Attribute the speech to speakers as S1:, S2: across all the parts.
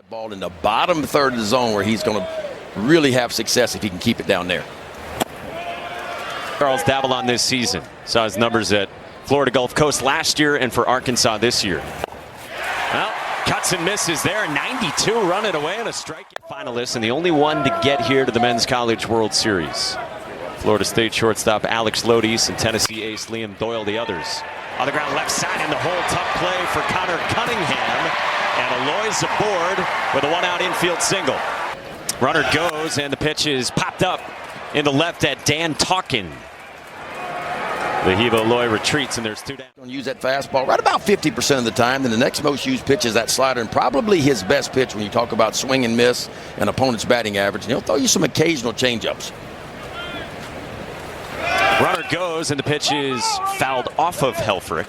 S1: Ball in the bottom third of the zone where he's going to really have success if he can keep it down there.
S2: Charles Davalon this season saw his numbers at Florida Gulf Coast last year and for Arkansas this year. Well, cuts and misses there. 92 running away on a strike. Finalist and the only one to get here to the Men's College World Series. Florida State shortstop Alex Lodis and Tennessee ace Liam Doyle the others. On the ground left side in the hole. Tough play for Connor Cunningham. And Aloy's aboard with a one-out infield single. Runner goes, and the pitch is popped up in the left at Dan Talkin. Lehiva Aloy retreats, and there's two down.
S1: Going to use that fastball right about 50% of the time. Then the next most used pitch is that slider, and probably his best pitch when you talk about swing and miss and opponent's batting average. And he'll throw you some occasional changeups.
S2: Runner goes, and the pitch is fouled off of Helfrich.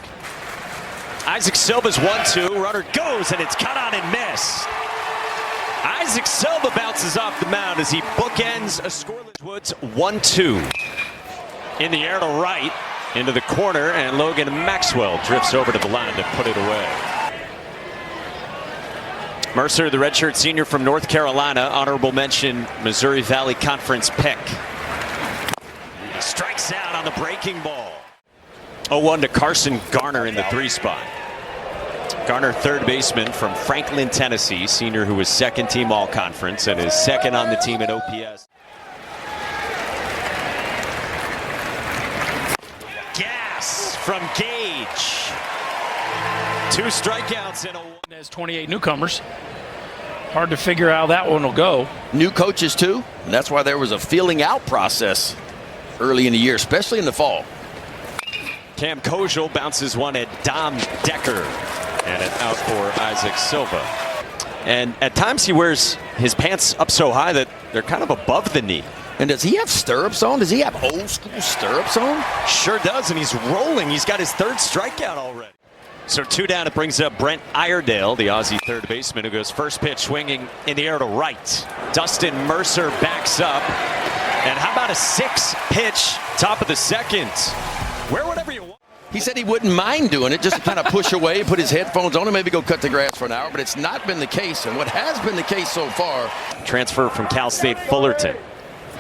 S2: Isaac Silva's 1-2. Runner goes, and it's cut on and missed. Isaac Silva bounces off the mound as he bookends a scoreless Woods 1-2. In the air to right, into the corner, and Logan Maxwell drifts over to the line to put it away. Mercer, the redshirt senior from North Carolina, honorable mention Missouri Valley Conference pick. He strikes out on the breaking ball. 0-1 to Carson Garner in the 3 spot. Garner, third baseman from Franklin, Tennessee, senior who was second team all-conference and is second on the team at OPS. Gas from Gage. 2 strikeouts and a one.
S3: There's 28 newcomers. Hard to figure out how that one will go.
S1: New coaches too, and that's why there was a feeling out process early in the year, especially in the fall.
S2: Cam Kojal bounces one at Dom Decker. And an out for Isaac Silva. And at times he wears his pants up so high that they're kind of above the knee.
S1: And does he have stirrups on? Does he have old school stirrups on?
S2: Sure does, and he's rolling. He's got his 3rd strikeout already. So 2 down, it brings up Brent Iredale, the Aussie third baseman, who goes first pitch swinging in the air to right. Dustin Mercer backs up. And how about a 6-pitch top of the second? Wear whatever you want.
S1: He said he wouldn't mind doing it, just to kind of push away, put his headphones on, and maybe go cut the grass for an hour. But it's not been the case. And what has been the case so far.
S2: Transfer from Cal State Fullerton.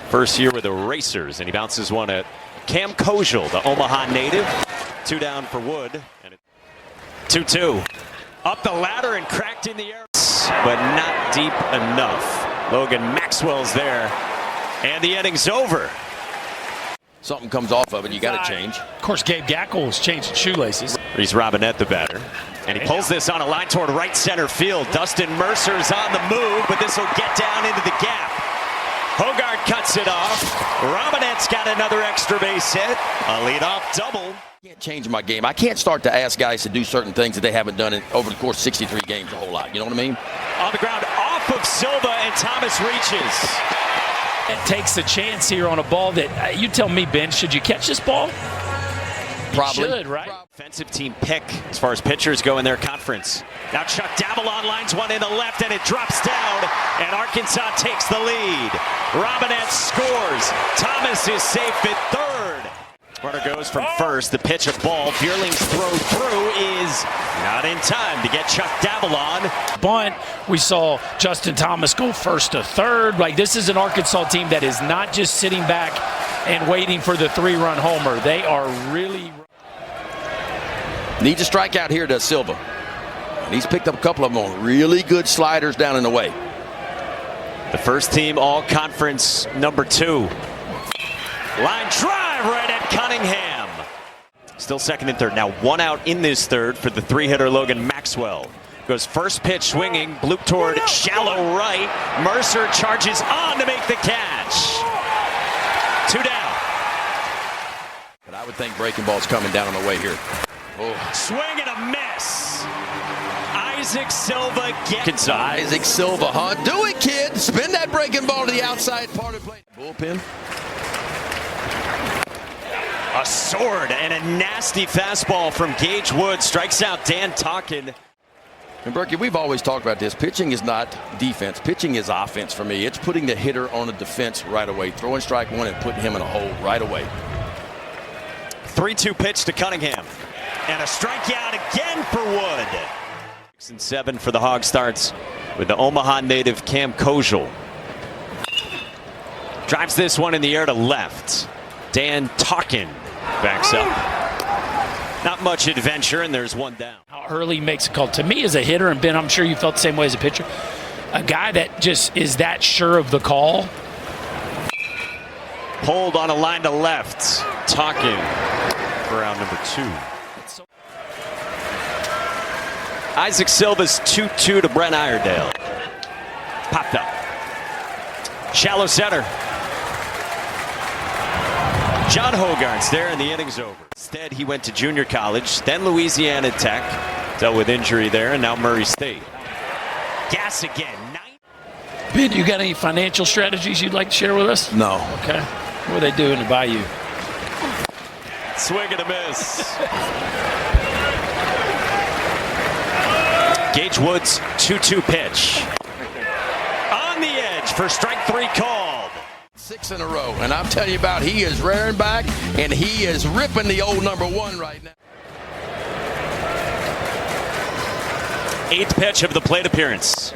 S2: First year with the Racers, and he bounces one at Cam Kojal, the Omaha native. 2 down for Wood. And 2-2. Up the ladder and cracked in the air, but not deep enough. Logan Maxwell's there, and the inning's over.
S1: Something comes off of it, you got to change.
S3: Of course, Gabe Gackel was changing shoelaces.
S2: He's Robinette, the batter. And he pulls this on a line toward right center field. Dustin Mercer's on the move, but this will get down into the gap. Hogard cuts it off. Robinette's got another extra base hit. A leadoff double.
S1: I can't change my game. I can't start to ask guys to do certain things that they haven't done over the course of 63 games a whole lot. You know what I mean?
S2: On the ground, off of Silva, and Thomas reaches.
S3: It takes a chance here on a ball that, you tell me, Ben, should you catch this ball?
S1: Probably.
S3: You should, right?
S2: Offensive team pick as far as pitchers go in their conference. Now Chuck Davalon lines one in the left, and it drops down, and Arkansas takes the lead. Robinette scores. Thomas is safe at third. Runner goes from first. The pitch, a ball. Bierling's throw through is not in time to get Chuck Davalon.
S3: Bunt, we saw Justin Thomas go first to third. Like, this is an Arkansas team that is not just sitting back and waiting for the 3-run homer. They are really...
S1: Needs a strikeout here, does Silva. And he's picked up a couple of them on really good sliders down in the way.
S2: The first team all-conference number 2. Line drive right at Cunningham. Still second and third. Now 1 out in this third for the 3-hitter Logan Maxwell. Goes first pitch swinging, bloop toward shallow right. Mercer charges on to make the catch. 2 down.
S1: But I would think breaking ball's coming down on the way here.
S2: Oh. Swing and a miss. Isaac Silva gets
S1: Isaac Silva, huh? Do it, kid. Spin that breaking ball to the outside part of the plate. Bullpen.
S2: A sword and a nasty fastball from Gage Woods strikes out Dan Talkin.
S1: And Berkey, we've always talked about this. Pitching is not defense. Pitching is offense for me. It's putting the hitter on the defense right away. Throwing strike one and putting him in a hole right away.
S2: 3-2 pitch to Cunningham. And a strikeout again for Wood. 6 and 7 for the Hog starts with the Omaha native Cam Kojal. Drives this one in the air to left. Dan Talkin backs up. Not much adventure, and there's one down.
S3: How early makes a call. To me, as a hitter, and Ben, I'm sure you felt the same way as a pitcher, a guy that just is that sure of the call.
S2: Pulled on a line to left. Talkin for round number 2. Isaac Silva's 2-2 to Brent Iredale. Popped up. Shallow center. John Hogarth's there, and the inning's over. Instead, he went to junior college, then Louisiana Tech. Dealt with injury there, and now Murray State. Gas again.
S3: Ben, you got any financial strategies you'd like to share with us?
S1: No.
S3: Okay. What are they doing to buy you?
S2: Swing and a miss. Gage Woods, 2-2 pitch. On the edge for strike 3 called.
S1: 6 in a row, and I'm telling you about, he is rearing back, and he is ripping the old number 1 right now.
S2: 8th pitch of the plate appearance.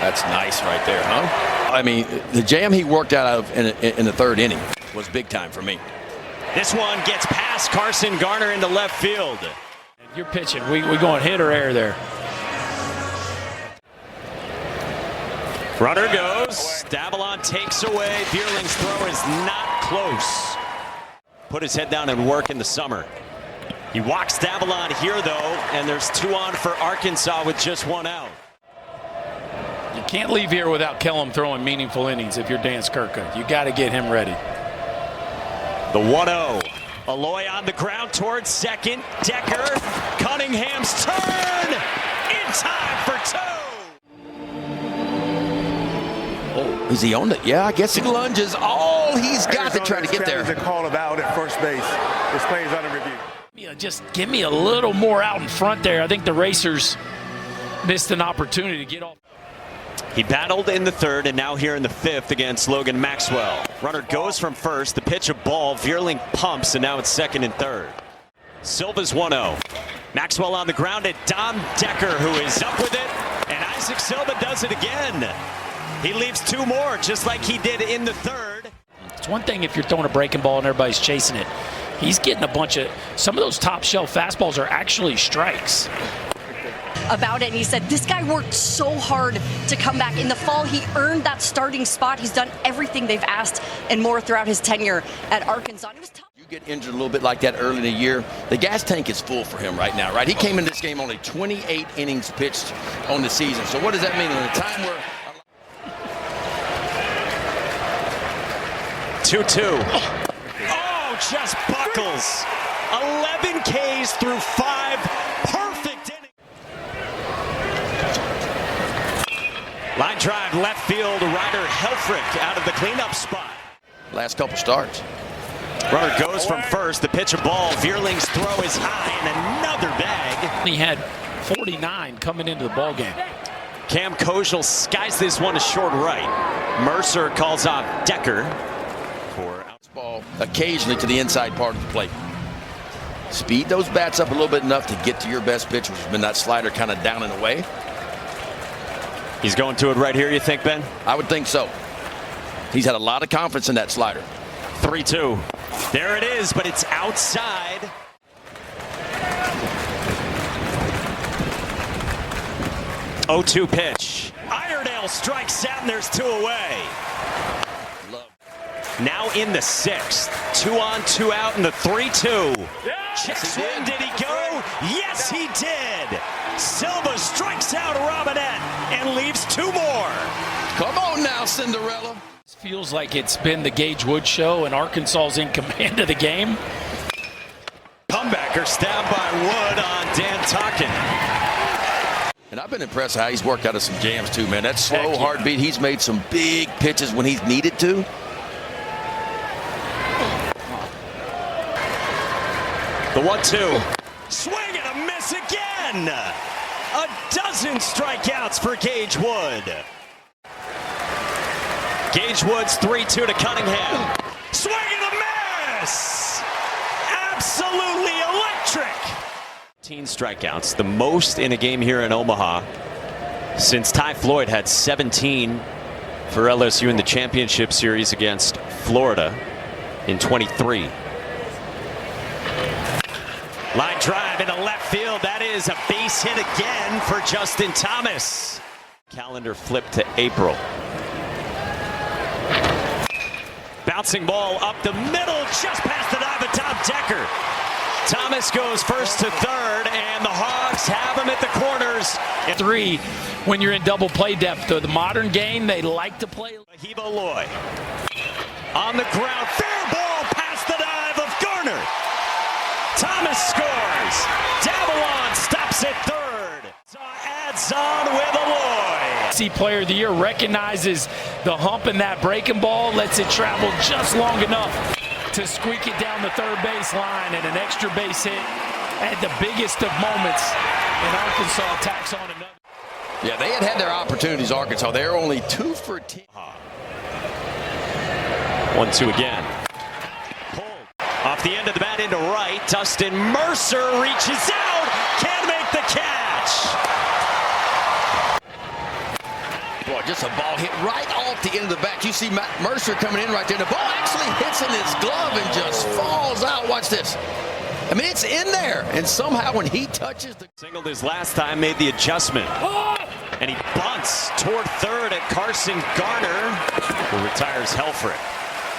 S1: That's nice right there, huh? I mean, the jam he worked out of in the 3rd inning was big time for me.
S2: This one gets past Carson Garner into left field.
S3: You're pitching. We going hit or air there?
S2: Runner goes. Davalon takes away. Bierling's throw is not close. Put his head down and work in the summer. He walks Davalon here, though, and there's 2 on for Arkansas with just 1 out.
S3: You can't leave here without Kellum throwing meaningful innings if you're Dan Skirka. You got to get him ready.
S2: The 1-0. Aloy on the ground towards second. Decker. Cunningham's turn. In time for 2.
S1: Oh, is he on it? Yeah, I guess he lunges. Oh, he's got to try to get there.
S4: A call of out at first base. This play is under review.
S3: You know, just give me a little more out in front there. I think the Racers missed an opportunity to get off.
S2: He battled in the 3rd and now here in the 5th against Logan Maxwell. Runner goes from first. The pitch a ball. Vierling pumps, and now it's 2nd and 3rd. Silva's 1-0. Maxwell on the ground at Dom Decker, who is up with it. And Isaac Silva does it again. He leaves 2 more, just like he did in the 3rd.
S3: It's one thing if you're throwing a breaking ball and everybody's chasing it. He's getting a bunch of, some of those top shelf fastballs are actually strikes.
S5: About it, and he said this guy worked so hard to come back. In the fall, he earned that starting spot. He's done everything they've asked and more throughout his tenure at Arkansas. It was tough.
S1: You get injured a little bit like that early in the year, the gas tank is full for him right now, right? He came in this game only 28 innings pitched on the season. So what does that mean? In a time where
S2: 2-2. Oh, just buckles. 11 Ks through 5. Perfect inning. Line drive left field. Ryder Helfrich out of the cleanup spot.
S1: last couple starts.
S2: Runner goes from first. The pitch a ball. Vierling's throw is high and another bag.
S3: He had 49 coming into the ball game.
S2: Cam Kojal skies this one to short right. Mercer calls off Decker for
S1: ball occasionally to the inside part of the plate. Speed those bats up a little bit enough to get to your best pitch, which has been that slider kind of down and away.
S2: He's going to it right here, you think, Ben?
S1: I would think so. He's had a lot of confidence in that slider.
S2: 3-2. There it is, but it's outside. Oh, 2 pitch. Iredale strikes out, and there's 2 away. Now in the 6th. 2 on, 2 out in the 3-2. Check swing, did he go? Yes, he did. Silva strikes out Robinette and leaves 2 more.
S1: Come on now, Cinderella.
S3: This feels like it's been the Gage Woods show, and Arkansas's in command of the game.
S2: Comebacker stabbed by Wood on Dan Talkin.
S1: And I've been impressed how he's worked out of some jams too, man. That slow
S3: Heck yeah.
S1: heartbeat, he's made some big pitches when he's needed to.
S2: The 1-2. Swing and a miss again. A dozen strikeouts for Gage Wood. Gage Woods 3-2 to Cunningham. Swing and a miss. Absolutely electric. 15 strikeouts, the most in a game here in Omaha. since Ty Floyd had 17 for LSU in the championship series against Florida in 23. Line drive into left field. That is a base hit again for Justin Thomas. Calendar flipped to April. Bouncing ball up the middle, just past the dive of Tom Decker. Thomas goes first to third, and the Hogs have him at the corners.
S3: Three, when you're in double play depth. The modern game, they like to play.
S2: Hebo Loy on the ground, fair ball past the dive of Garner. Thomas scores. Davalon stops at third. Adds on with Aloy.
S3: See, Player of the Year recognizes the hump in that breaking ball, lets it travel just long enough to squeak it down the third base line, and an extra base hit at the biggest of moments. And Arkansas tacks on another.
S1: Yeah, they had their opportunities, Arkansas. They're only 2 for 10.
S2: 1-2 again. Pulled off the end of the bat into right. Dustin Mercer reaches out. Can't make the catch.
S1: Boy, just a ball hit right off the end of the bat. You see Matt Mercer coming in right there. The ball actually hits in his glove and just falls out. Watch this. I mean, it's in there. And somehow when he touches the...
S2: Singled his last time, made the adjustment. And he bunts toward third at Carson Garner, who retires Helfrich.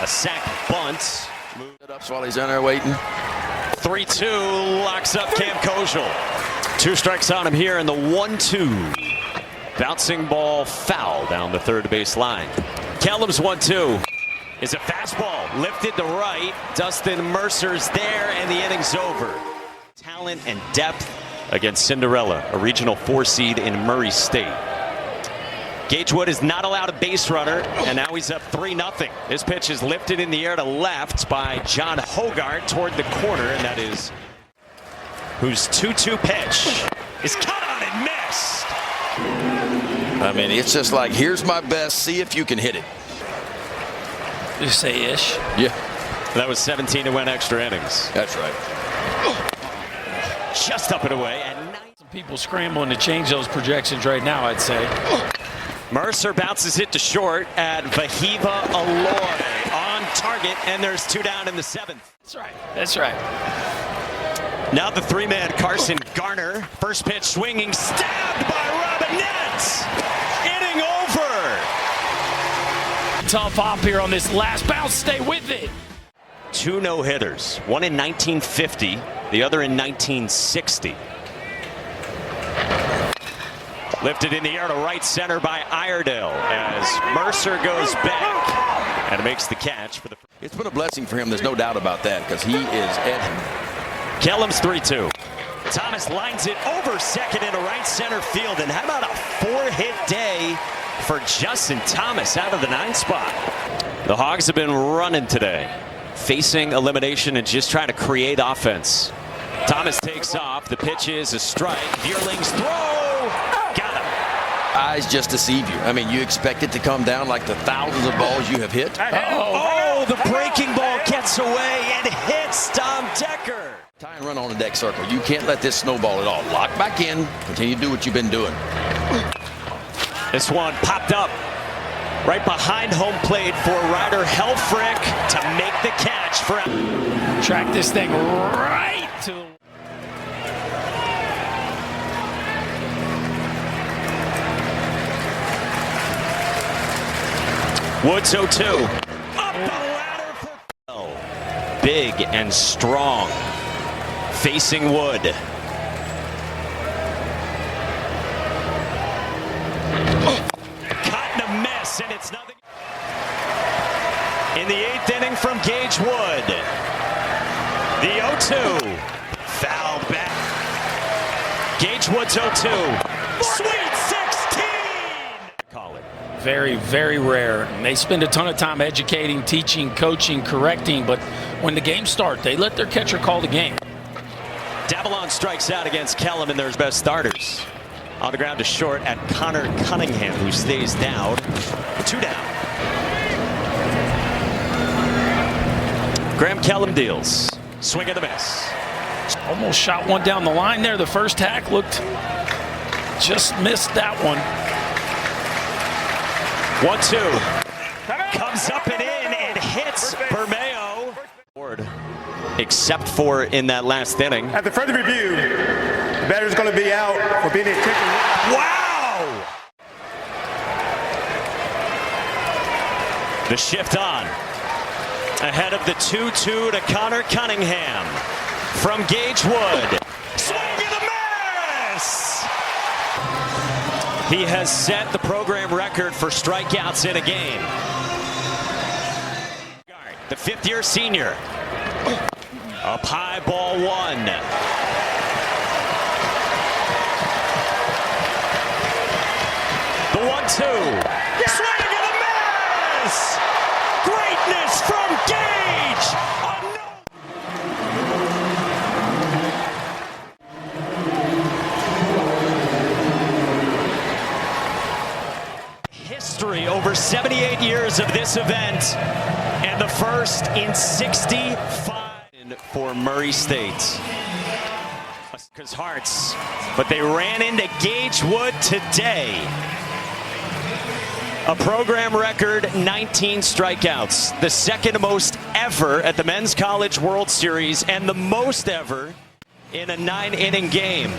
S2: A sack bunt.
S1: Moved it up while he's in there waiting.
S2: 3-2 locks up Cam Kojal. 2 strikes on him here in the 1-2. Bouncing ball foul down the third base line. Kellum's 1-2 is a fastball lifted to right. Dustin Mercer's there, and the inning's over. Talent and depth against Cinderella, a regional 4 seed in Murray State. Gage Woods is not allowed a base runner, and now he's up 3-0. This pitch is lifted in the air to left by John Hogart toward the corner, and that is whose 2-2 pitch is cut on and missed.
S1: I mean, it's just like, here's my best, see if you can hit it.
S3: Just say ish.
S1: Yeah.
S2: That was 17 to win extra innings.
S1: That's right.
S2: Just up and away. And
S3: some people scrambling to change those projections right now, I'd say.
S2: Mercer bounces it to short at Vahiva Aloy on target, and there's 2 down in the 7th.
S3: That's right. That's right.
S2: Now the 3-man Carson Garner. First pitch swinging, stabbed by Robinette. Inning over.
S3: Tough hop here on this last bounce. Stay with it.
S2: 2 no-hitters. One in 1950, the other in 1960. Lifted in the air to right center by Iredale as Mercer goes back and makes the catch for the.
S1: It's been a blessing for him. There's no doubt about that, because he is at him.
S2: Kellum's 3-2. Thomas lines it over second into right center field. And how about a 4-hit day for Justin Thomas out of the 9th spot? The Hogs have been running today, facing elimination and just trying to create offense. Thomas takes off. The pitch is a strike. Vierling's throw. Got him.
S1: Eyes just deceive you. I mean, you expect it to come down like the thousands of balls you have hit.
S2: Oh, the breaking ball gets away and hits Tom Decker.
S1: Tie and run on the deck circle. You can't let this snowball at all. Lock back in. Continue to do what you've been doing.
S2: This one popped up right behind home plate for Ryder Helfrich to make the catch for.
S3: Track this thing right to.
S2: Woods 0-2. Up the ladder for big and strong. Facing Wood. Caught in a miss, and it's nothing. In the 8th inning from Gage Wood. The 0-2. Fouled back. Gage Woods 0-2. Sweet 16! Call it.
S3: Very, very rare. And they spend a ton of time educating, teaching, coaching, correcting, but when the games start, they let their catcher call the game.
S2: Davalon strikes out against Kellum, and there's best starters. On the ground to short at Connor Cunningham, who stays down. 2 down. Graham Kellum deals. Swing and a miss.
S3: Almost shot one down the line there. The first hack looked Just missed that one.
S2: 1-2. Comes up and in and hits Bermeo. Except for in that last inning.
S4: At the further review, the batter's going to be out for being intentional.
S2: Wow! The shift on. Ahead of the 2-2 to Connor Cunningham. From Gage Woods. Swing and a miss! He has set the program record for strikeouts in a game. The fifth-year senior. Up high, ball one. The 1-2. Swing and a miss! Greatness from Gage! History over 78 years of this event, and the first in 65 for Murray State. Because Hearts, but they ran into Gage Woods today. A program record 19 strikeouts, the second most ever at the Men's College World Series, and the most ever in a 9-inning game.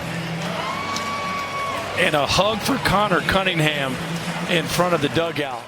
S3: And a hug for Connor Cunningham in front of the dugout.